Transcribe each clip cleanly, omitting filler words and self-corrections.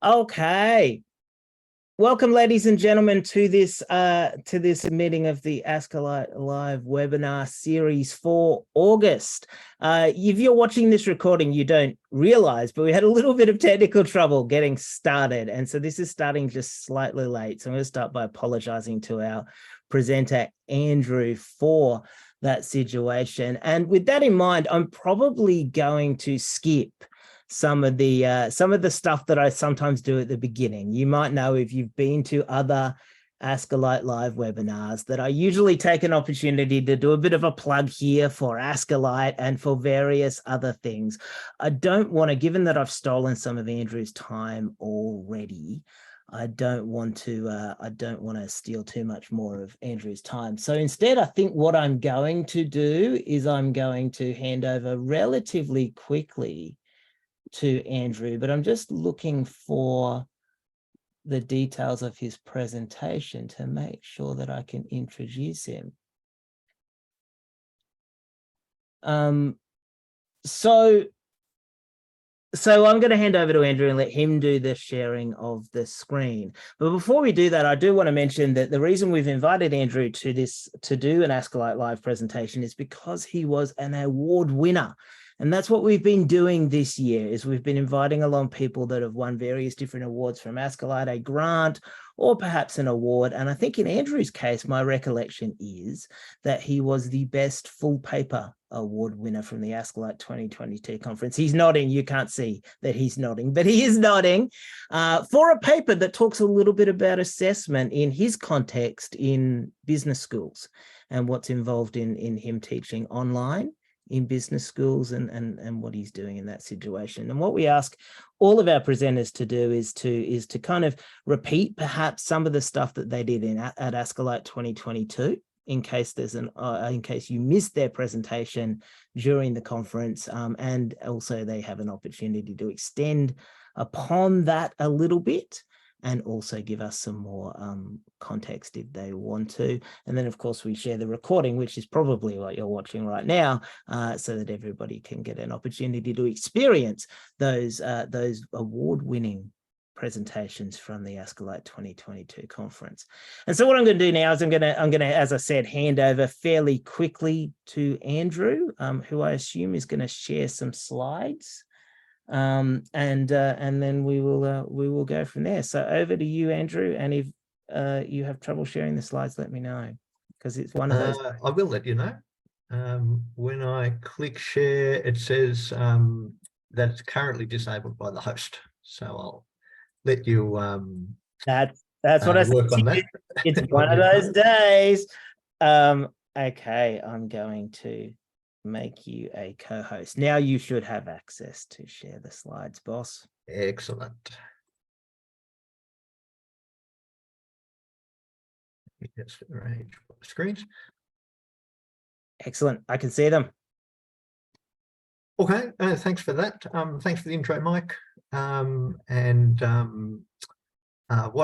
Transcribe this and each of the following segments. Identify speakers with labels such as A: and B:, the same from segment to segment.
A: Okay. Welcome, ladies and gentlemen, to this meeting of the ASCILITE Live webinar series for August. If you're watching this recording, you don't realize, but we had a little bit of technical trouble getting started. And so this is starting just slightly late. So I'm going to start by apologizing to our presenter, Andrew, for that situation. And with that in mind, I'm probably going to skip some of the stuff that I sometimes do at the beginning. You might know, if you've been to other ASCILITE Live webinars, that I usually take an opportunity to do a bit of a plug here for ASCILITE and for various other things. I don't want to, given that I've stolen some of Andrew's time already, I don't want to steal too much more of Andrew's time. So instead, I think what I'm going to do is I'm going to hand over relatively quickly to Andrew, but I'm just looking for the details of his presentation to make sure that I can introduce him. So I'm going to hand over to Andrew and let him do the sharing of the screen. But before we do that, I do want to mention that the reason we've invited Andrew to do an ASCILITE Live presentation is because he was an award winner. And that's what we've been doing this year, is we've been inviting along people that have won various different awards from ASCILITE, a grant or perhaps an award. And I think in Andrew's case, my recollection is that he was the best full paper award winner from the ASCILITE 2022 conference. He's nodding. You can't see that he's nodding, but he is nodding for a paper that talks a little bit about assessment in his context in business schools and what's involved in him teaching online in business schools and what he's doing in that situation. And what we ask all of our presenters to do is to kind of repeat perhaps some of the stuff that they did at ASCILITE 2022, in case in case you missed their presentation during the conference, and also they have an opportunity to extend upon that a little bit, and also give us some more context if they want to. And then, of course, we share the recording, which is probably what you're watching right now, so that everybody can get an opportunity to experience those award-winning presentations from the ASCILITE 2022 conference. And so what I'm going to do now is I'm going to, as I said, hand over fairly quickly to Andrew, who I assume is going to share some slides. And then we will go from there. So over to you, Andrew. And if you have trouble sharing the slides, let me know, because it's one of those.
B: I will let you know. When I click share, it says that it's currently disabled by the host. So I'll let you.
A: That's what I
B: work
A: said.
B: on that.
A: It's one of those days. Okay, I'm going to make you a co-host. Now you should have access to share the slides, boss.
B: Excellent. Just arrange screens.
A: Excellent. I can see them.
B: Okay, thanks for that. Thanks for the intro, Mike. What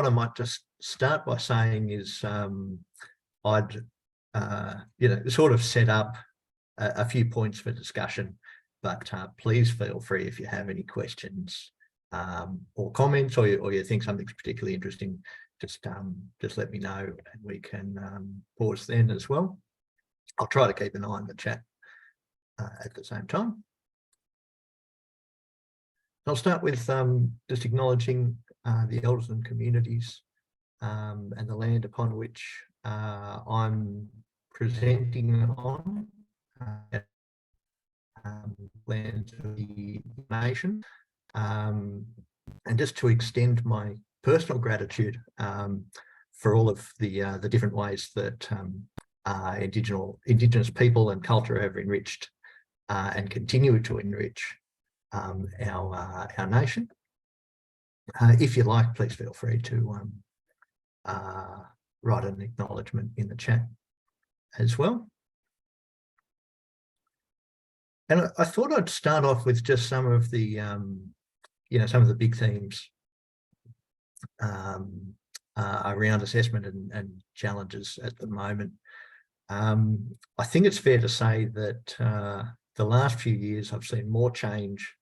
B: I might just start by saying is I'd sort of set up a few points for discussion, but please feel free if you have any questions or comments, or you think something's particularly interesting, just let me know and we can pause then as well. I'll try to keep an eye on the chat at the same time. I'll start with just acknowledging the elders and communities and the land upon which I'm presenting on. Land of the nation, and just to extend my personal gratitude for all of the different ways that Indigenous people and culture have enriched and continue to enrich our nation. If you like, please feel free to write an acknowledgement in the chat as well. And I thought I'd start off with just some of the, some of the big themes around assessment and challenges at the moment. I think it's fair to say that the last few years I've seen more change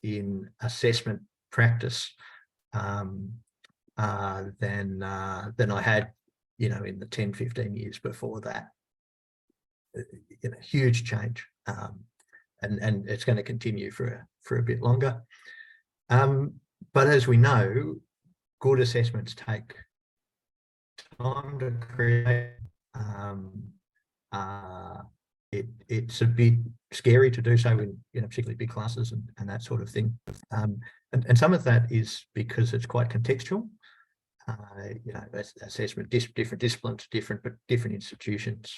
B: in assessment practice than I had, you know, in the 10, 15 years before that. You know, huge change, and it's going to continue for a bit longer. But as we know, good assessments take time to create. It's a bit scary to do so in, you know, particularly big classes and that sort of thing. And some of that is because it's quite contextual. You know, assessment, different disciplines, different institutions.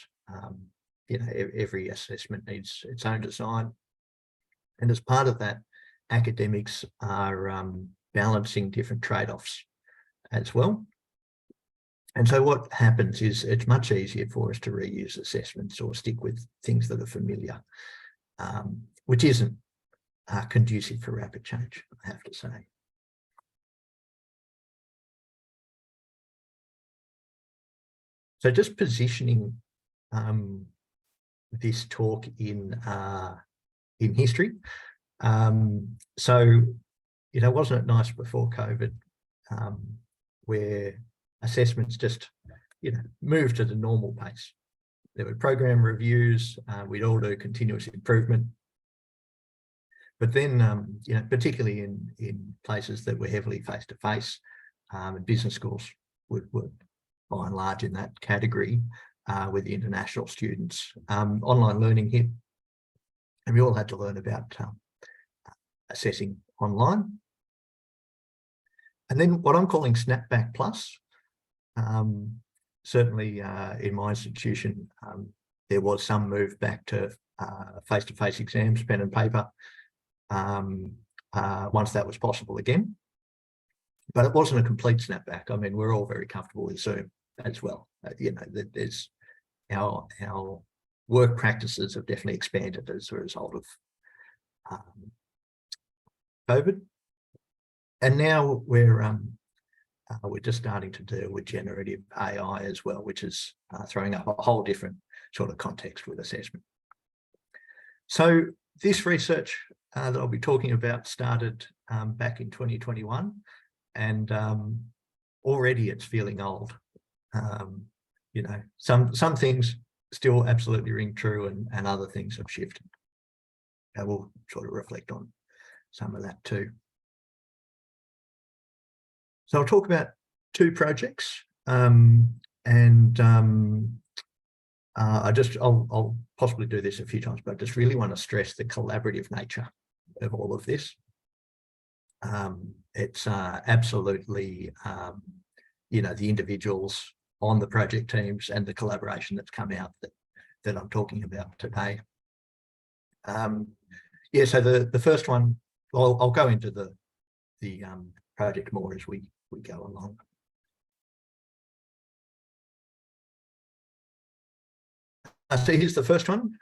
B: You know, every assessment needs its own design. And as part of that, academics are balancing different trade-offs as well. And so what happens is it's much easier for us to reuse assessments or stick with things that are familiar, which isn't conducive for rapid change, I have to say. So just positioning this talk in history. So, you know, wasn't it nice before COVID, where assessments just, you know, moved at a normal pace? There were program reviews, we'd all do continuous improvement. But then, you know, particularly in places that were heavily face-to-face, and business schools would by and large in that category, with the international students, online learning hit, and we all had to learn about assessing online. And then what I'm calling Snapback Plus, certainly in my institution, there was some move back to face-to-face exams, pen and paper, once that was possible again. But it wasn't a complete snapback. I mean, we're all very comfortable with Zoom as well. You know, there's our work practices have definitely expanded as a result of COVID. And now we're just starting to deal with generative AI as well, which is throwing up a whole different sort of context with assessment. So this research that I'll be talking about started back in 2021, and already it's feeling old. You know, some things still absolutely ring true, and other things have shifted. And we'll sort of reflect on some of that too. So I'll talk about two projects, and I'll possibly do this a few times, but I just really want to stress the collaborative nature of all of this. It's absolutely, you know, the individuals on the project teams and the collaboration that's come out that I'm talking about today. Yeah, so the first one, I'll go into the project more as we go along. So here's the first one.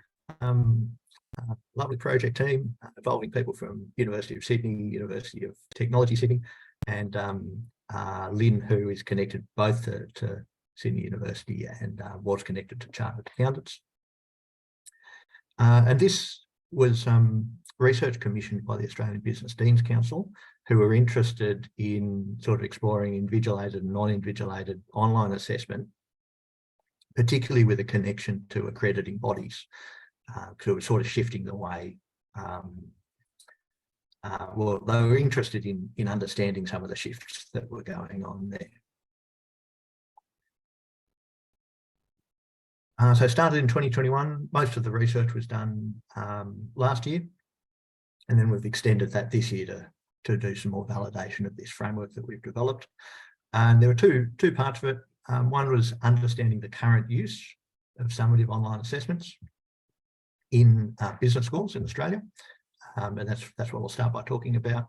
B: Lovely project team involving people from University of Sydney, University of Technology Sydney, and Lynne, who is connected both to Sydney University and was connected to Chartered Accountants. And this was research commissioned by the Australian Business Deans Council, who were interested in sort of exploring invigilated and non-invigilated online assessment, particularly with a connection to accrediting bodies, because it was sort of shifting the way. Well, they were interested in understanding some of the shifts that were going on there. So started in 2021, most of the research was done last year, and then we've extended that this year to do some more validation of this framework that we've developed. And there were two parts of it. One was understanding the current use of summative online assessments in business schools in Australia, and that's what we'll start by talking about.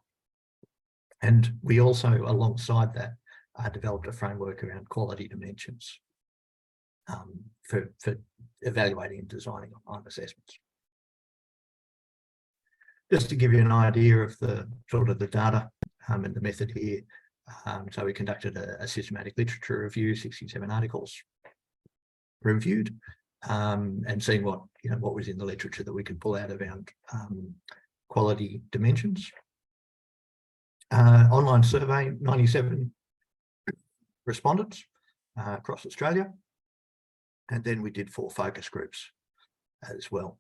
B: And we also, alongside that, developed a framework around quality dimensions for evaluating and designing online assessments. Just to give you an idea of the sort of the data and the method here, so we conducted a systematic literature review, 67 articles reviewed, and seeing what was in the literature that we could pull out around quality dimensions. Online survey, 97 respondents across Australia. And then we did 4 focus groups as well.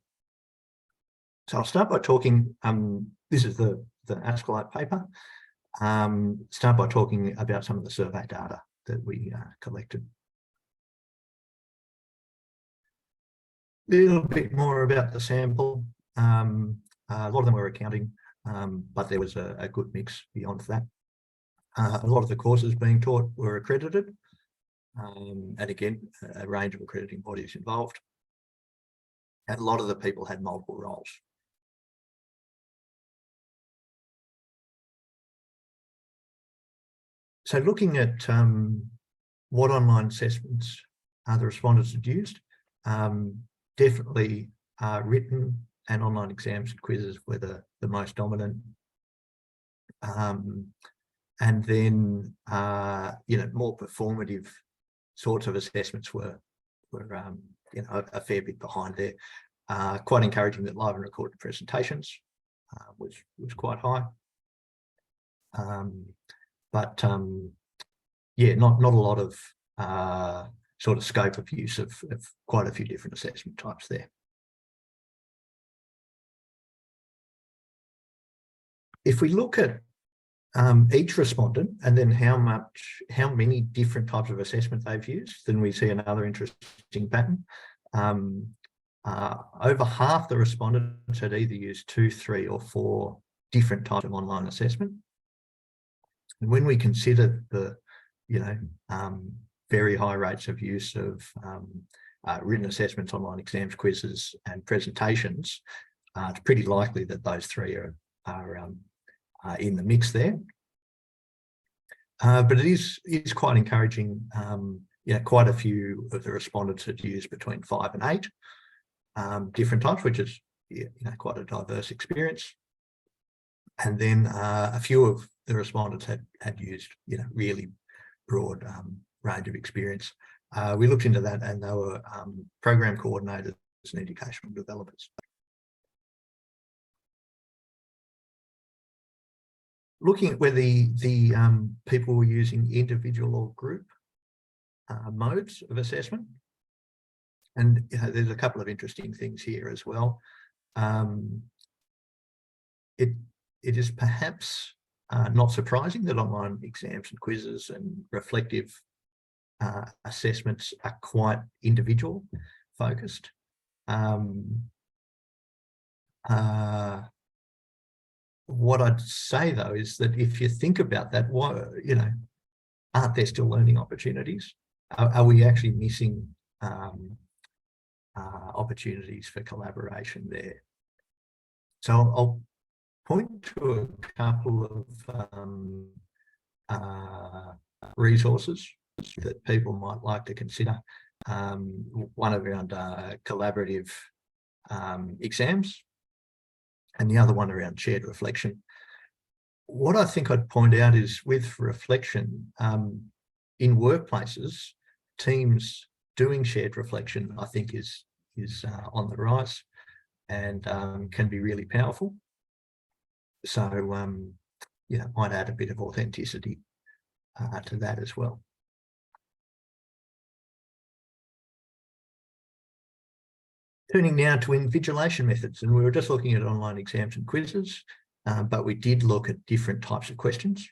B: So I'll start by talking, this is the ASCILITE paper, start by talking about some of the survey data that we collected. A little bit more about the sample. A lot of them were accounting, but there was a good mix beyond that. A lot of the courses being taught were accredited, and again, a range of accrediting bodies involved. And a lot of the people had multiple roles. So looking at what online assessments the respondents had used, definitely written and online exams and quizzes were the most dominant. And then, more performative sorts of assessments were a fair bit behind there. Quite encouraging that live and recorded presentations was quite high. Not a lot of sort of scope of use of quite a few different assessment types there. If we look at each respondent and then how many different types of assessment they've used, then we see another interesting pattern. Over half the respondents had either used 2, 3, or 4 different types of online assessment. And when we consider the, very high rates of use of written assessments, online exams, quizzes, and presentations, it's pretty likely that those 3 are in the mix there. But it is quite encouraging. Quite a few of the respondents had used between 5 and 8 different types, which is quite a diverse experience. And then a few of the respondents had used really broad range of experience. We looked into that, and they were program coordinators and educational developers. Looking at where the people were using individual or group modes of assessment, and there's a couple of interesting things here as well. It is perhaps not surprising that online exams and quizzes and reflective assessments are quite individual focused. What I'd say though is that if you think about that, aren't there still learning opportunities? Are we actually missing opportunities for collaboration there? So I'll point to a couple of resources that people might like to consider. One around collaborative exams, and the other one around shared reflection. What I think I'd point out is with reflection, in workplaces, teams doing shared reflection, I think is on the rise and can be really powerful. So, might add a bit of authenticity to that as well. Turning now to invigilation methods, and we were just looking at online exams and quizzes, but we did look at different types of questions.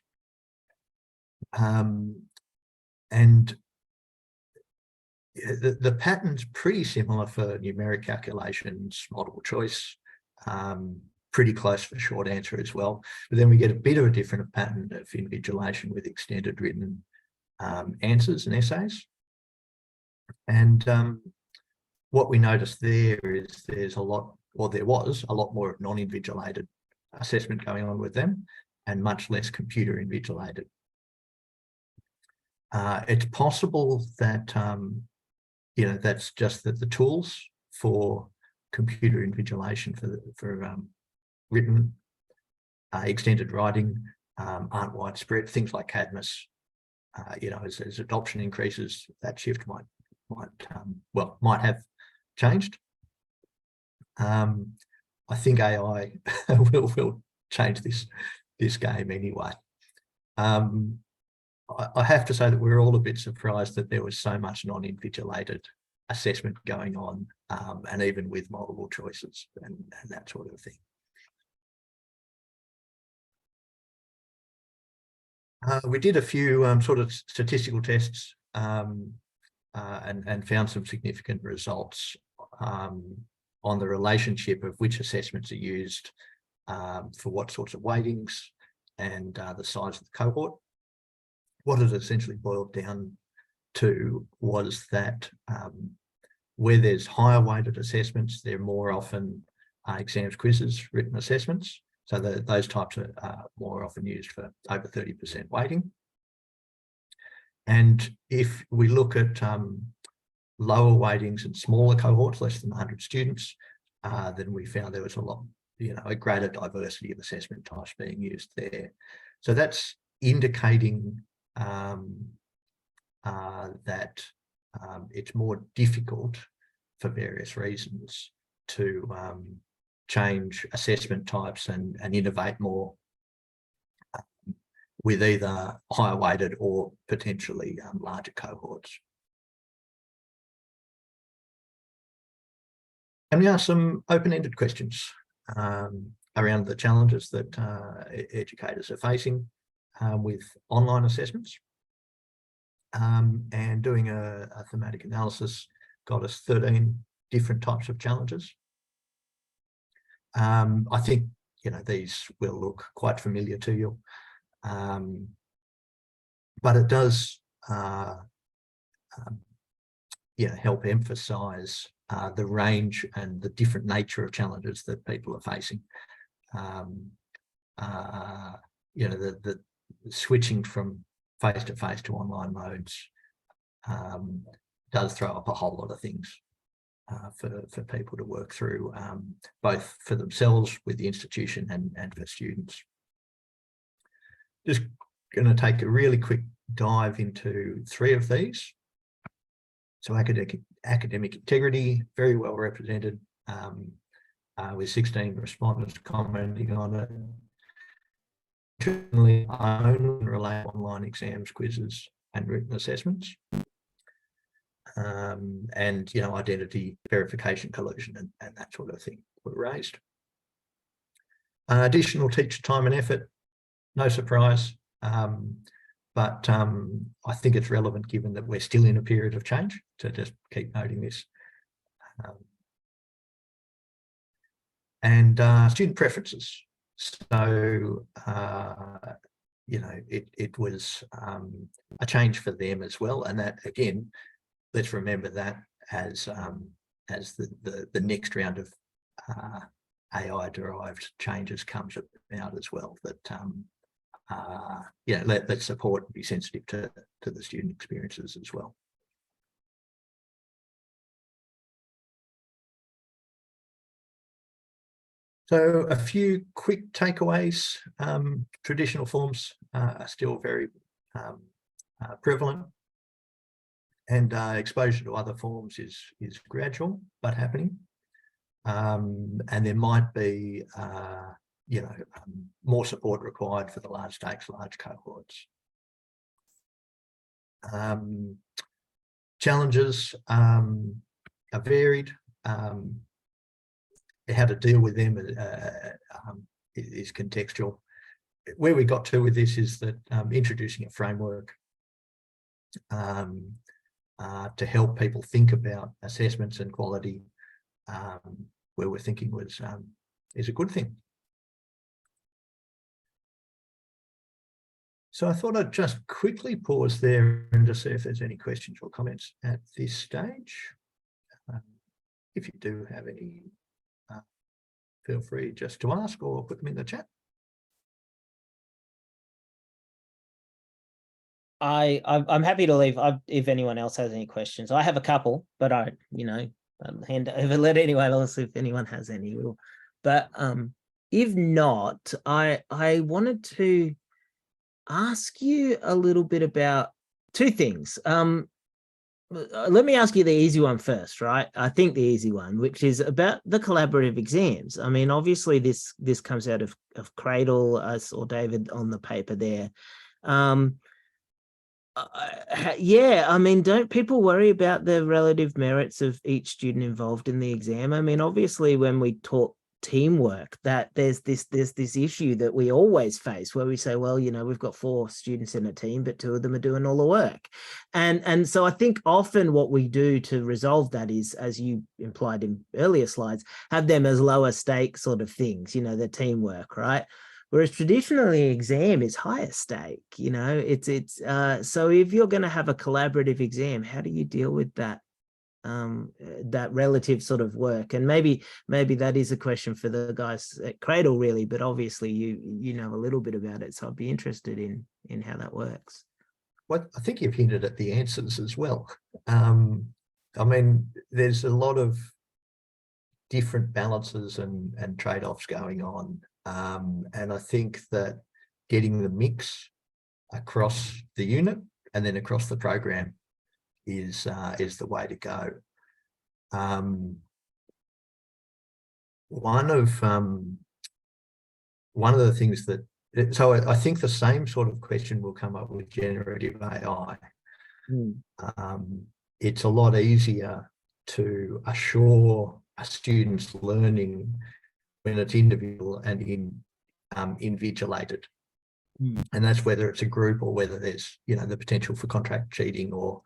B: And the pattern's pretty similar for numeric calculations, multiple choice, pretty close for short answer as well. But then we get a bit of a different pattern of invigilation with extended written answers and essays. And what we noticed there is there was a lot more of non-invigilated assessment going on with them and much less computer invigilated. It's possible that, that's just that the tools for computer invigilation for written extended writing aren't widespread. Things like Cadmus, as adoption increases, that shift might have changed. I think AI will change this game anyway. I have to say that we're all a bit surprised that there was so much non-invigilated assessment going on, and even with multiple choices and that sort of thing. We did a few sort of statistical tests and found some significant results on the relationship of which assessments are used for what sorts of weightings and the size of the cohort. What it essentially boiled down to was that where there's higher weighted assessments, they're more often exams, quizzes, written assessments. So those types are more often used for over 30% weighting. And if we look at lower weightings and smaller cohorts, less than 100 students, then we found there was a greater diversity of assessment types being used there. So that's indicating that it's more difficult for various reasons to change assessment types and innovate more with either higher weighted or potentially larger cohorts. And we asked some open-ended questions around the challenges that educators are facing with online assessments. And doing a thematic analysis got us 13 different types of challenges. I think, these will look quite familiar to you, but it does, help emphasize the range and the different nature of challenges that people are facing. The switching from face-to-face to online modes does throw up a whole lot of things for people to work through, both for themselves with the institution and for students. Just going to take a really quick dive into 3 of these. So academic integrity, very well represented, with 16 respondents commenting on it. Only relate online exams, quizzes, and written assessments. And identity verification, collusion, and that sort of thing were raised. Additional teacher time and effort, no surprise, but I think it's relevant given that we're still in a period of change to just keep noting this. And student preferences. So, it was a change for them as well, and that again, let's remember that as the next round of AI-derived changes comes about as well. That let's support and be sensitive to the student experiences as well. So a few quick takeaways. Traditional forms are still very prevalent, and exposure to other forms is gradual but happening. And there might be more support required for the large stakes, large cohorts. Challenges are varied. How to deal with them is contextual. Where we got to with this is that introducing a framework to help people think about assessments and quality, where we're thinking is a good thing. So I thought I'd just quickly pause there and just see if there's any questions or comments at this stage. If you do have any, feel free just to ask or put them in the chat.
A: I'm happy to leave if anyone else has any questions. I have a couple, but I'll let anyone else if anyone has any. But if not, I wanted to ask you a little bit about 2 things. Let me ask you the easy one first, right? I think the easy one, which is about the collaborative exams. I mean, obviously this comes out of Cradle. I saw David on the paper there. Yeah, I mean, don't people worry about the relative merits of each student involved in the exam? I mean, obviously, when we taught teamwork, that there's this issue that we always face where we say, well, you know, we've got 4 students in a team, but 2 of them are doing all the work. And so I think often what we do to resolve that is, as you implied in earlier slides, have them as lower stake sort of things, you know, the teamwork, right? Whereas traditionally exam is higher stake, you know, so if you're going to have a collaborative exam, how do you deal with that, that relative sort of work? And maybe that is a question for the guys at Cradle really, but obviously you know a little bit about it. So I'd be interested in how that works.
B: Well, I think you've hinted at the answers as well. I mean, there's a lot of different balances and trade-offs going on. And I think that getting the mix across the unit and then across the program is the way to go. One of the things that, so I think the same sort of question will come up with generative AI. It's a lot easier to assure a student's learning when it's individual and invigilated. And that's whether it's a group or whether there's, you know, the potential for contract cheating or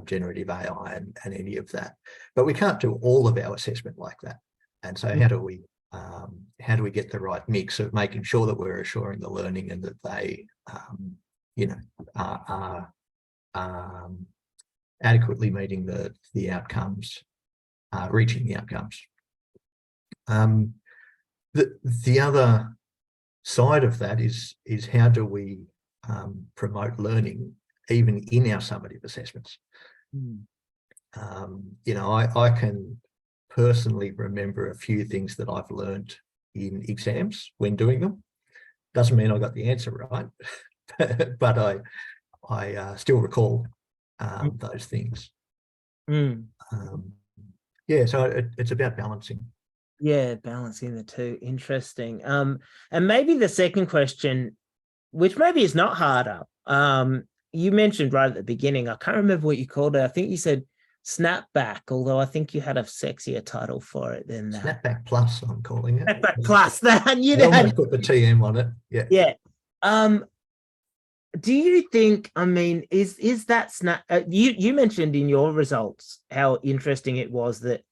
B: generative AI and any of that. But we can't do all of our assessment like that. And so how do we get the right mix of making sure that we're assuring the learning and that they, you know, are adequately meeting the outcomes, reaching the outcomes. The other side of that is how do we promote learning even in our summative assessments? You know, I can personally remember a few things that I've learned in exams when doing them. Doesn't mean I got the answer right, but I still recall those things. Yeah, so it's about balancing.
A: Yeah, balancing the two. Interesting. And maybe the second question, which maybe is not harder. You mentioned right at the beginning, I can't remember what you called it. I think you said snapback, although I think you had a sexier title for it than that.
B: Snapback Plus, I'm calling it.
A: Snapback Plus. That you
B: I almost put the TM on it. Yeah.
A: Yeah. Do you think, I mean, is that you mentioned in your results how interesting it was that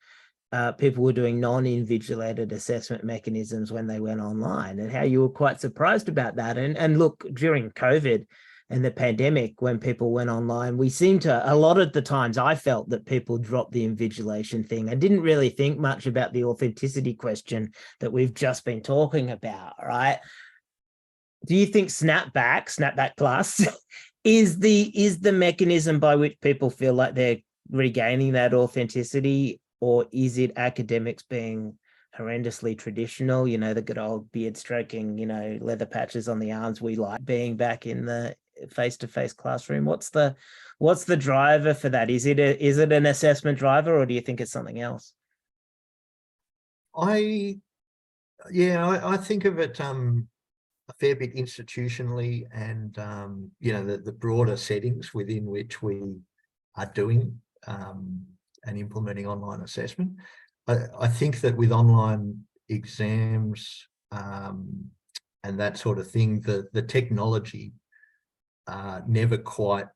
A: people were doing non-invigilated assessment mechanisms when they went online, and how you were quite surprised about that. And look, during COVID and the pandemic, when people went online, we seemed to, a lot of the times I felt that people dropped the invigilation thing. I didn't really think much about the authenticity question that we've just been talking about, right? Do you think Snapback Plus is the mechanism by which people feel like they're regaining that authenticity? Or is it academics being horrendously traditional, you know, the good old beard stroking, you know, leather patches on the arms we like, being back in the face-to-face classroom? What's the driver for that? Is it an assessment driver, or do you think it's something else?
B: I think of it a fair bit institutionally and, you know, the broader settings within which we are doing and implementing online assessment. I think that with online exams and that sort of thing, the technology never quite,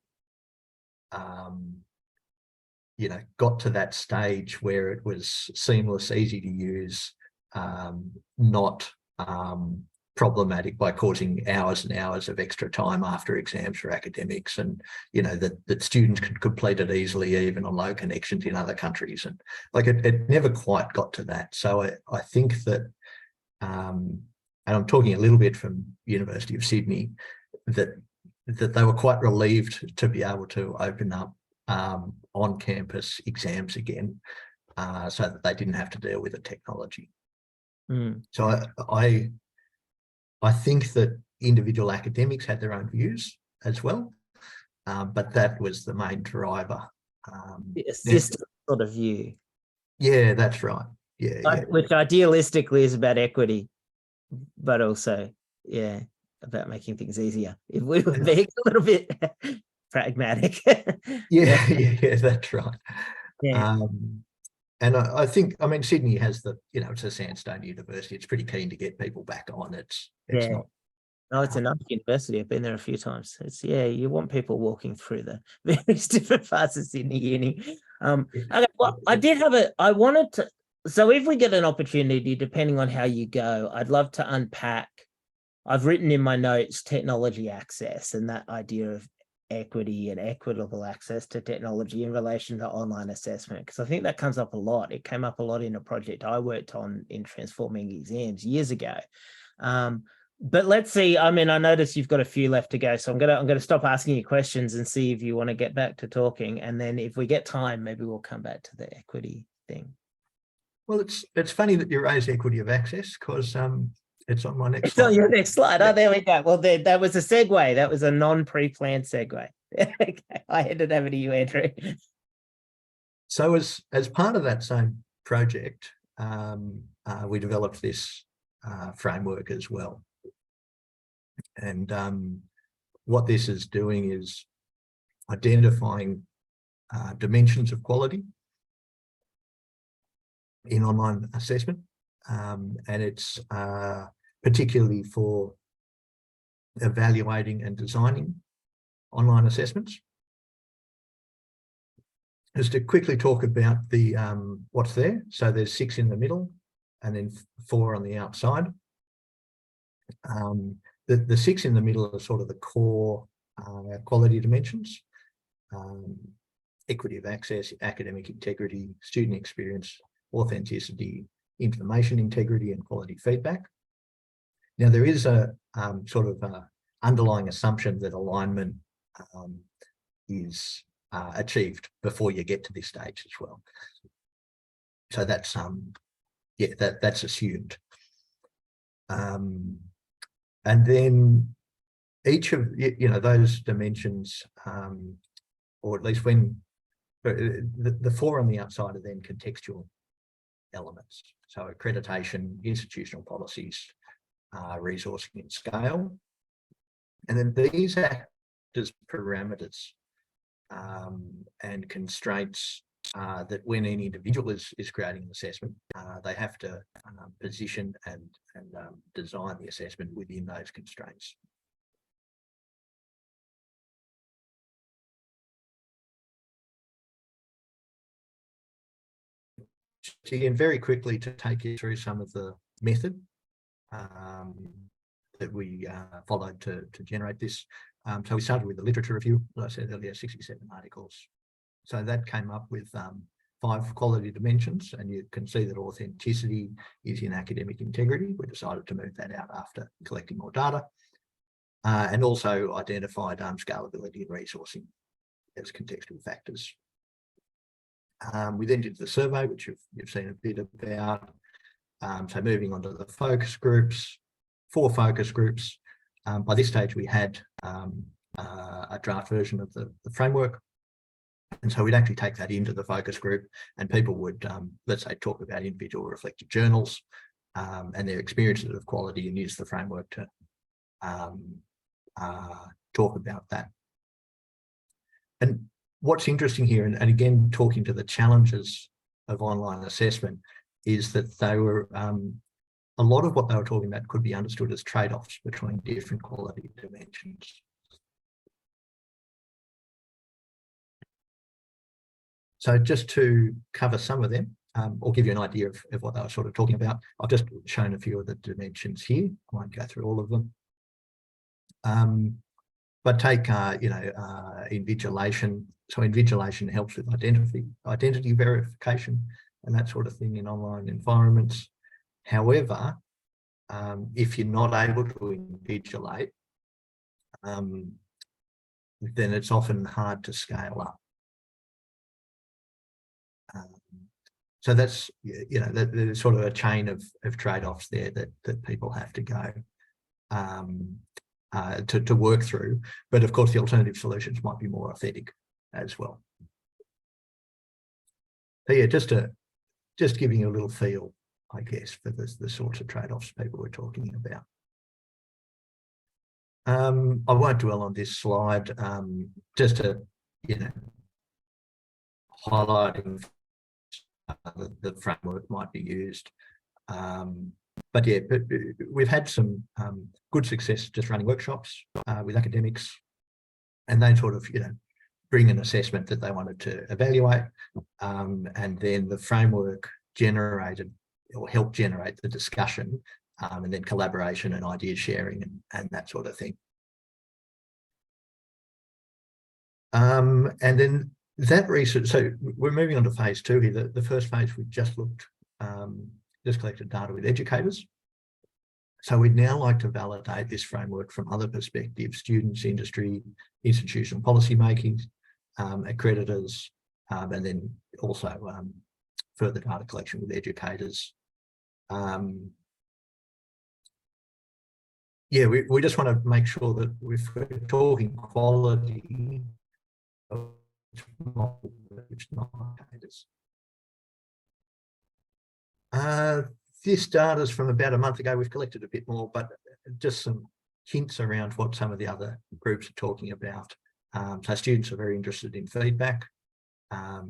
B: you know, got to that stage where it was seamless, easy to use, not problematic by causing hours and hours of extra time after exams for academics, and you know that students could complete it easily even on low connections in other countries, and like it never quite got to that. So I think that and I'm talking a little bit from University of Sydney, that they were quite relieved to be able to open up on-campus exams again, so that they didn't have to deal with the technology. So I think that individual academics had their own views as well, but that was the main driver.
A: The system sort of view.
B: Yeah, that's right. Yeah,
A: which idealistically is about equity, but also, yeah. about making things easier if we were being a little bit pragmatic.
B: Yeah, that's right.
A: Yeah.
B: And I think, I mean, Sydney has it's a sandstone university. It's pretty keen to get people back on. It's not.
A: No, it's a nice university. I've been there a few times. You want people walking through the various different parts of Sydney Uni. Okay, well, I wanted to, so if we get an opportunity, depending on how you go, I'd love to unpack. I've written in my notes technology access and that idea of equity and equitable access to technology in relation to online assessment, because I think that comes up a lot. It came up a lot in a project I worked on in transforming exams years ago. But let's see. I mean, I notice you've got a few left to go, so I'm gonna stop asking you questions and see if you want to get back to talking. And then if we get time, maybe we'll come back to the equity thing.
B: Well, it's funny that you raise equity of access, because it's on my next
A: It's
B: slide.
A: on your next slide.
B: Yeah.
A: Oh, there we go. Well, that was a segue. That was a non-pre-planned segue. Okay, I handed over to you, Andrew.
B: So as part of that same project, we developed this framework as well. And what this is doing is identifying dimensions of quality in online assessment. And it's particularly for evaluating and designing online assessments. Just to quickly talk about the what's there. So there's 6 in the middle and then 4 on the outside. The 6 in the middle are sort of the core quality dimensions: equity of access, academic integrity, student experience, authenticity, information integrity, and quality feedback. Now, there is a sort of underlying assumption that alignment is achieved before you get to this stage as well. So that's that's assumed. And then each of those dimensions, or at least when the 4 on the outside are then contextual elements. So accreditation, institutional policies, resourcing and scale. And then these act as parameters and constraints that when any individual is creating an assessment, they have to position and design the assessment within those constraints. So again, very quickly to take you through some of the method that we followed to generate this. So we started with the literature review, as I said earlier, 67 articles. So that came up with 5 quality dimensions, and you can see that authenticity is in academic integrity. We decided to move that out after collecting more data, and also identified scalability and resourcing as contextual factors. We then did the survey, which you've seen a bit about. So moving on to the focus groups, 4 focus groups. By this stage, we had a draft version of the framework. And so we'd actually take that into the focus group, and people would, let's say, talk about individual reflective journals and their experiences of quality, and use the framework to talk about that. And what's interesting here, and again, talking to the challenges of online assessment, is that they were, a lot of what they were talking about could be understood as trade-offs between different quality dimensions. So just to cover some of them, or give you an idea of what they were sort of talking about, I've just shown a few of the dimensions here. I won't go through all of them. But take, invigilation. So invigilation helps with identity verification and that sort of thing in online environments. However, if you're not able to invigilate, then it's often hard to scale up. So that's, there's sort of a chain of trade-offs there that people have to go to work through. But of course, the alternative solutions might be more authentic as well. So yeah, just giving you a little feel, I guess, for the sorts of trade-offs people were talking about. I won't dwell on this slide, just to, highlighting the framework might be used. But yeah, we've had some good success just running workshops with academics, and they sort of, bring an assessment that they wanted to evaluate, and then the framework generated or helped generate the discussion, and then collaboration and idea sharing and that sort of thing. And then that research, so we're moving on to phase 2 here. The first phase, we've just looked, just collected data with educators. So we'd now like to validate this framework from other perspectives: students, industry, institutional policy making, accreditors, and then also further data collection with educators. Yeah, we just want to make sure that if we're talking quality, this data is from about a month ago. We've collected a bit more, but just some hints around what some of the other groups are talking about. So students are very interested in feedback,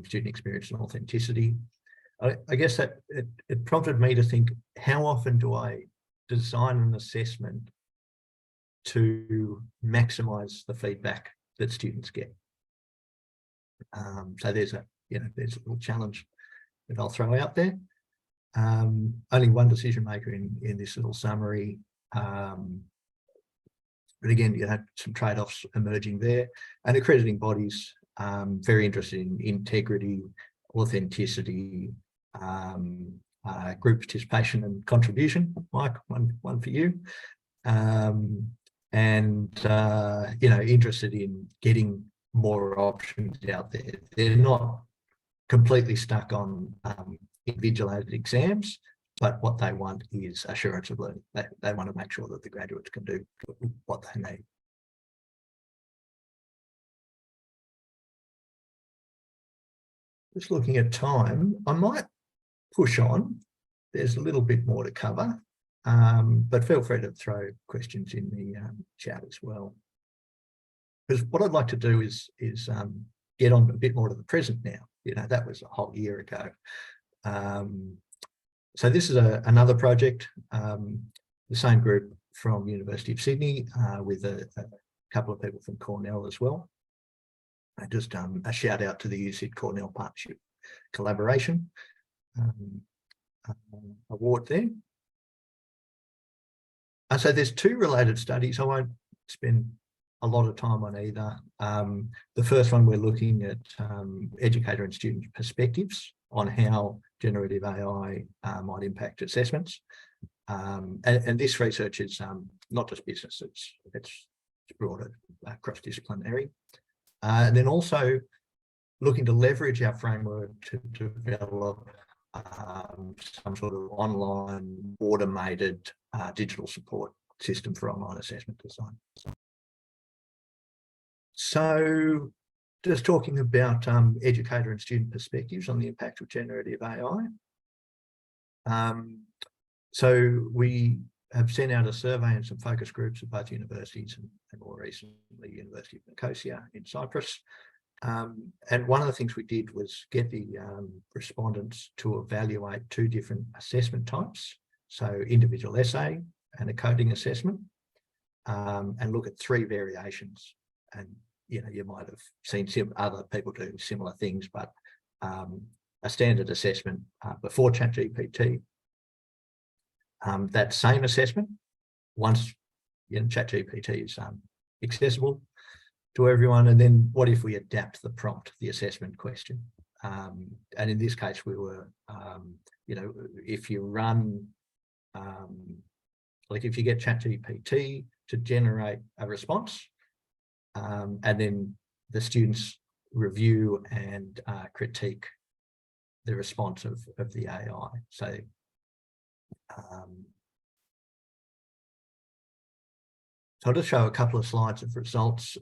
B: student experience and authenticity. I guess that it prompted me to think, how often do I design an assessment to maximise the feedback that students get? So there's a little challenge that I'll throw out there. Only one decision maker in this little summary, but again, some trade-offs emerging there. And accrediting bodies, very interested in integrity, authenticity, group participation and contribution. Mike, one for you. Interested in getting more options out there. They're not completely stuck on invigilated exams, but what they want is assurance of learning. They want to make sure that the graduates can do what they need. Just looking at time, I might push on. There's a little bit more to cover, but feel free to throw questions in the chat as well. Because what I'd like to do is get on a bit more to the present now. That was a whole year ago. So this is another project, the same group from University of Sydney, with a couple of people from Cornell as well. Just a shout out to the USyd Cornell Partnership Collaboration award there. So there's 2 related studies. I won't spend a lot of time on either. The first one, we're looking at educator and student perspectives on how generative AI might impact assessments. And this research is not just business, it's broader, cross-disciplinary. And then also looking to leverage our framework to develop some sort of online automated digital support system for online assessment design. So just talking about educator and student perspectives on the impact of generative AI. So we have sent out a survey and some focus groups at both universities and more recently University of Nicosia in Cyprus. And one of the things we did was get the respondents to evaluate 2 different assessment types. So individual essay and a coding assessment, and look at 3 variations. And you might have seen other people do similar things, but a standard assessment before ChatGPT, that same assessment once ChatGPT is accessible to everyone, and then what if we adapt the prompt, the assessment question? And in this case, we were, if you run, like if you get ChatGPT to generate a response, and then the students review and critique the response of the AI. So I'll just show a couple of slides of results.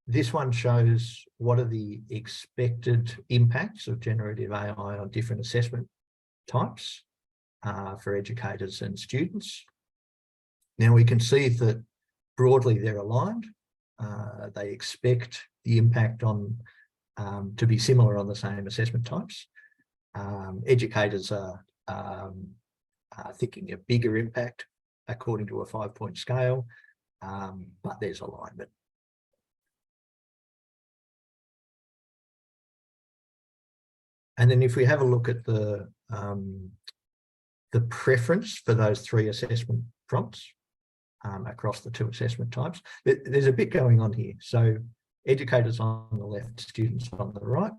B: This one shows what are the expected impacts of generative AI on different assessment types for educators and students. Now we can see that broadly they're aligned. They expect the impact on to be similar on the same assessment types. Educators are thinking a bigger impact according to a 5-point scale, but there's alignment. And then if we have a look at the preference for those 3 assessment prompts across the 2 assessment types, there's a bit going on here. So educators on the left, students on the right.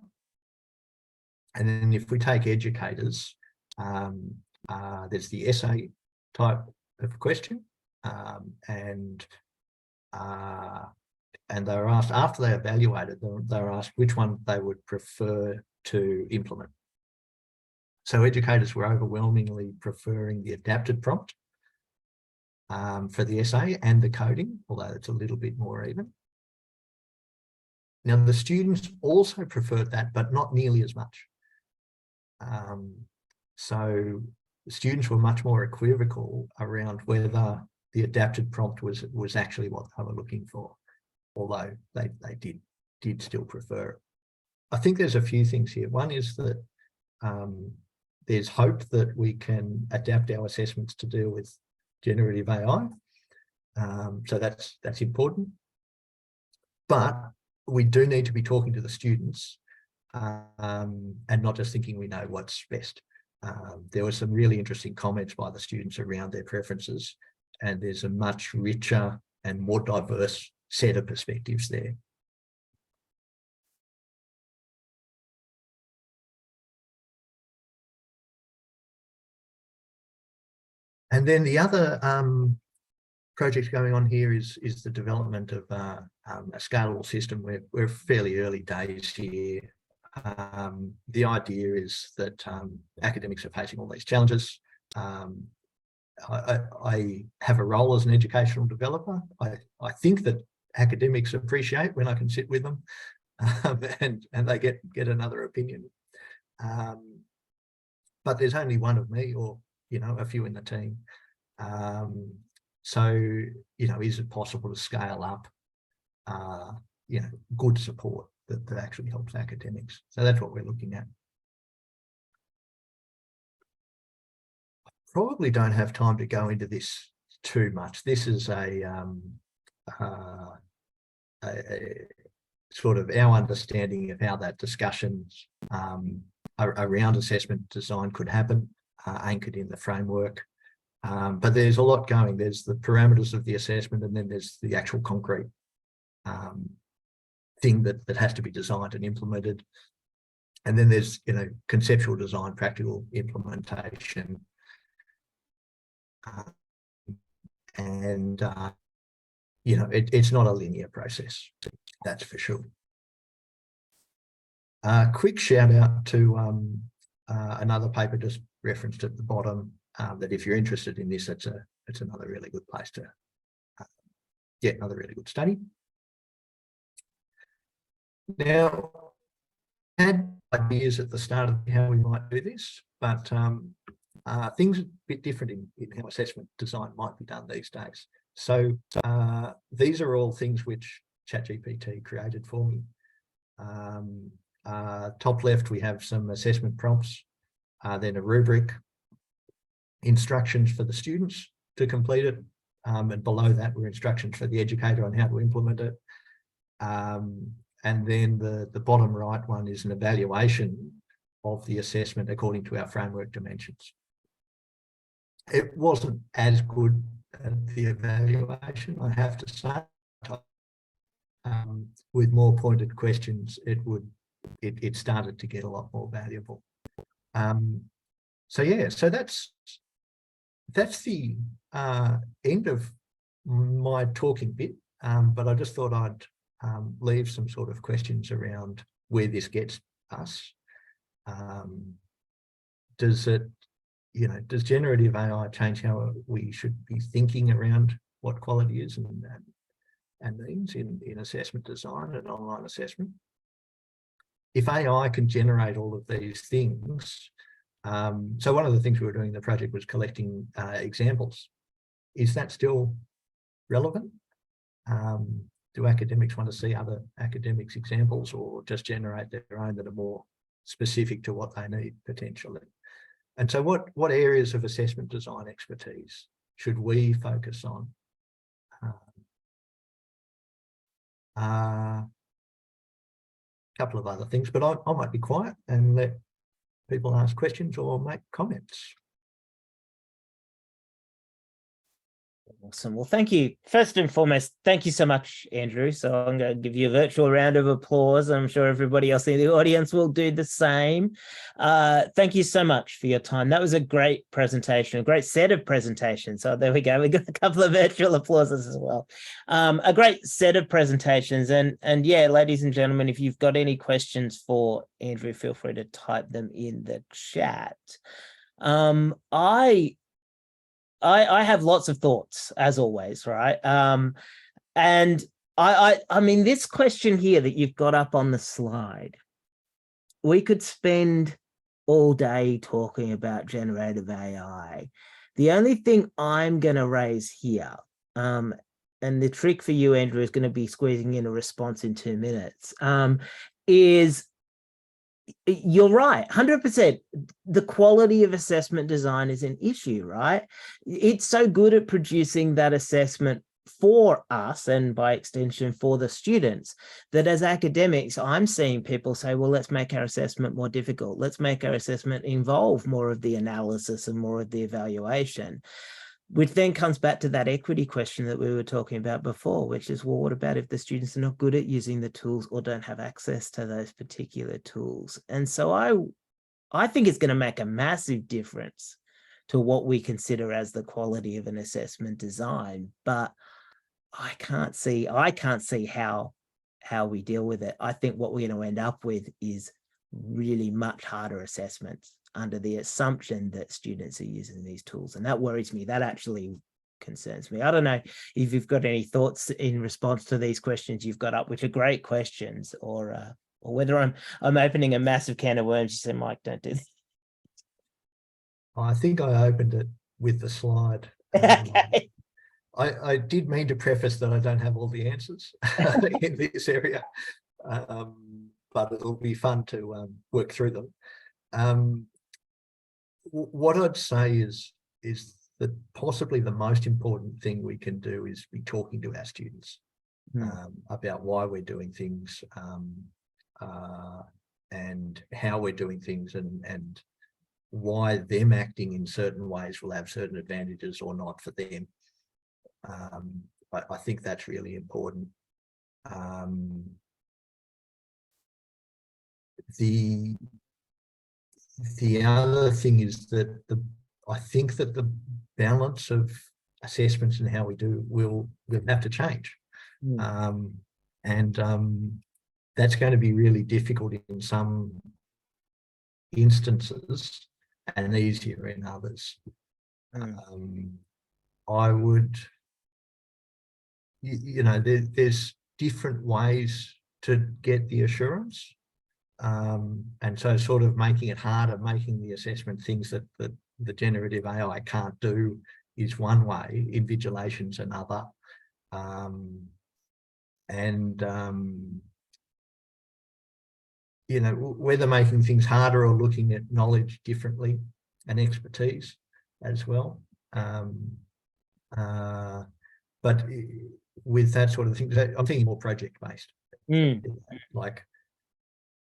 B: And then if we take educators, there's the essay type of question, and they're asked, after they evaluated, they're asked which one they would prefer to implement. So educators were overwhelmingly preferring the adapted prompt for the essay and the coding, although it's a little bit more even. Now, the students also preferred that, but not nearly as much. So the students were much more equivocal around whether the adapted prompt was actually what they were looking for, although they did still prefer it. I think there's a few things here. One is that there's hope that we can adapt our assessments to deal with generative AI. So that's important. But we do need to be talking to the students and not just thinking we know what's best. There were some really interesting comments by the students around their preferences, and there's a much richer and more diverse set of perspectives there. And then the other project going on here is the development of a scalable system. We're fairly early days here. The idea is that academics are facing all these challenges. I have a role as an educational developer. I think that academics appreciate when I can sit with them and they get another opinion. But there's only one of me, or a few in the team. So is it possible to scale up good support that actually helps academics? So that's what we're looking at. I probably don't have time to go into this too much. This is a sort of our understanding of how that discussions around assessment design could happen, anchored in the framework. But there's a lot going. There's the parameters of the assessment, and then there's the actual concrete thing that has to be designed and implemented. And then there's conceptual design, practical implementation, it's not a linear process, that's for sure. Quick shout out to another paper just referenced at the bottom, that if you're interested in this, it's another really good place to another really good study. Now, I had ideas at the start of how we might do this, but things are a bit different in how assessment design might be done these days. So these are all things which ChatGPT created for me. Top left, we have some assessment prompts, then a rubric, instructions for the students to complete it, and below that were instructions for the educator on how to implement it. And then the bottom right one is an evaluation of the assessment according to our framework dimensions. It wasn't as good at the evaluation, I have to say. With more pointed questions, it started to get a lot more valuable. So that's the end of my talking bit, but I just thought I'd leave some sort of questions around where this gets us. Does generative AI change how we should be thinking around what quality is and means in assessment design and online assessment? If AI can generate all of these things, so one of the things we were doing in the project was collecting examples. Is that still relevant? Do academics want to see other academics examples, or just generate their own that are more specific to what they need potentially? And so what areas of assessment design expertise should we focus on? A couple of other things, but I might be quiet and let people ask questions or make comments.
A: Awesome. Well, thank you. First and foremost, thank you so much, Andrew. So I'm going to give you a virtual round of applause. I'm sure everybody else in the audience will do the same. Thank you so much for your time. That was a great presentation, a great set of presentations. So there we go. We got a couple of virtual applauses as well. A great set of presentations. And yeah, ladies and gentlemen, if you've got any questions for Andrew, feel free to type them in the chat. I have lots of thoughts, as always, right? And I mean, this question here that you've got up on the slide, we could spend all day talking about generative AI. The only thing I'm going to raise here, and the trick for you, Andrew, is going to be squeezing in a response in 2 minutes, is you're right, 100%. The quality of assessment design is an issue, right? It's so good at producing that assessment for us, and by extension for the students, that as academics, I'm seeing people say, well, let's make our assessment more difficult. Let's make our assessment involve more of the analysis and more of the evaluation. Which then comes back to that equity question that we were talking about before, which is, well, what about if the students are not good at using the tools or don't have access to those particular tools? And so I think it's going to make a massive difference to what we consider as the quality of an assessment design. But I can't see how we deal with it. I think what we're going to end up with is really much harder assessments under the assumption that students are using these tools. And that worries me. That actually concerns me. I don't know if you've got any thoughts in response to these questions you've got up, which are great questions, or whether I'm opening a massive can of worms. You said, Mike, don't do this.
B: I think I opened it with the slide.
A: Okay.
B: I did mean to preface that I don't have all the answers in this area, but it'll be fun to work through them. What I'd say is that possibly the most important thing we can do is be talking to our students about why we're doing things and how we're doing things, and why them acting in certain ways will have certain advantages or not for them. I think that's really important. The other thing is that I think that the balance of assessments and how we do will have to change. That's going to be really difficult in some instances and easier in others. I would, there's different ways to get the assurance. And so sort of making it harder, making the assessment things that the generative AI can't do is one way, invigilation's another. Whether making things harder or looking at knowledge differently and expertise as well. But with that sort of thing, I'm thinking more project-based. Like,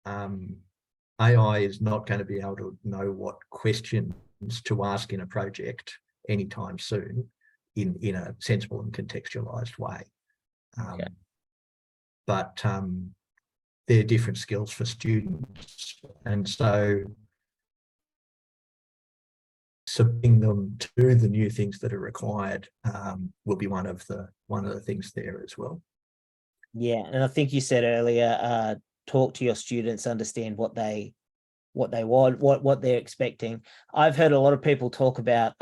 B: AI is not going to be able to know what questions to ask in a project anytime soon in a sensible and contextualized way. But they're different skills for students, and so submitting them to the new things that are required will be one of the things there as well.
A: Yeah, and I think you said earlier, talk to your students, understand what they what they want, what they're expecting. I've heard a lot of people talk about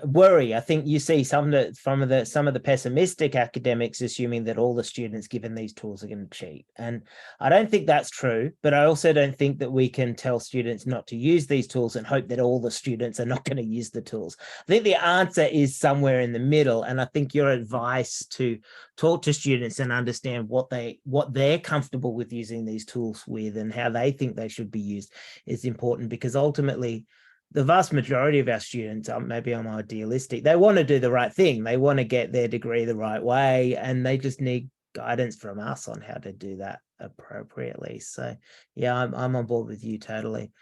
A: worry. I think you see some of the pessimistic academics assuming that all the students given these tools are going to cheat. And I don't think that's true, but I also don't think that we can tell students not to use these tools and hope that all the students are not going to use the tools. I think the answer is somewhere in the middle. And I think your advice to talk to students and understand what they're comfortable with using these tools with and how they think they should be used is important, because ultimately the vast majority of our students, maybe I'm idealistic, they want to do the right thing. They want to get their degree the right way, and they just need guidance from us on how to do that appropriately. So yeah, I'm on board with you totally.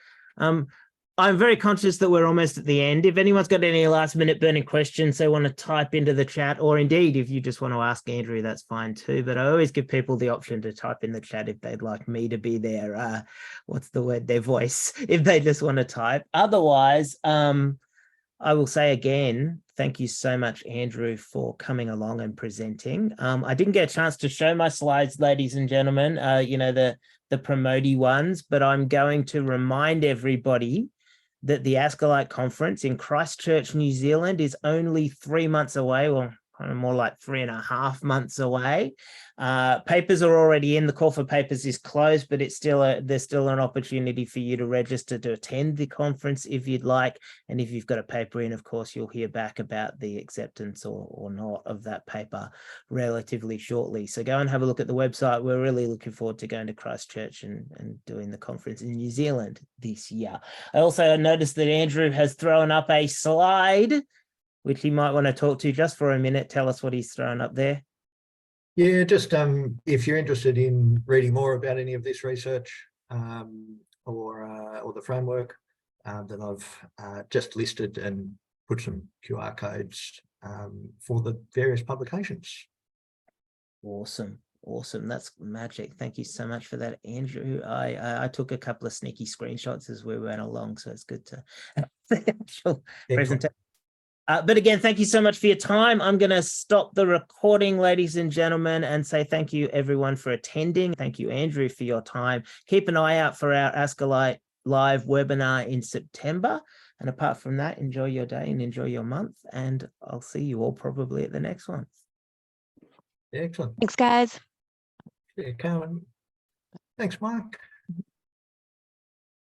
A: I'm very conscious that we're almost at the end. If anyone's got any last minute burning questions they want to type into the chat, or indeed if you just want to ask Andrew, that's fine too. But I always give people the option to type in the chat if they'd like me to be their their voice, if they just want to type. Otherwise, I will say again, thank you so much, Andrew, for coming along and presenting. I didn't get a chance to show my slides, ladies and gentlemen, the promotee ones, but I'm going to remind everybody that the ASCILITE conference in Christchurch, New Zealand is only 3 months away, or kind of more like 3.5 months away. Papers are already in. The call for papers is closed, but it's still there's still an opportunity for you to register to attend the conference if you'd like. And if you've got a paper in, of course, you'll hear back about the acceptance or not of that paper relatively shortly. So go and have a look at the website. We're really looking forward to going to Christchurch and doing the conference in New Zealand this year. I also noticed that Andrew has thrown up a slide, which he might want to talk to just for a minute. Tell us what he's thrown up there.
B: Yeah, just if you're interested in reading more about any of this research or the framework, then I've just listed and put some QR codes for the various publications.
A: Awesome. That's magic. Thank you so much for that, Andrew. I took a couple of sneaky screenshots as we went along, so it's good to have the actual presentation. But again, thank you so much for your time. I'm going to stop the recording, ladies and gentlemen, and say thank you, everyone, for attending. Thank you, Andrew, for your time. Keep an eye out for our ASCILITE live webinar in September. And apart from that, enjoy your day and enjoy your month. And I'll see you all probably at the next one.
B: Excellent.
C: Thanks, guys.
B: Yeah, Carmen. Thanks, Mike.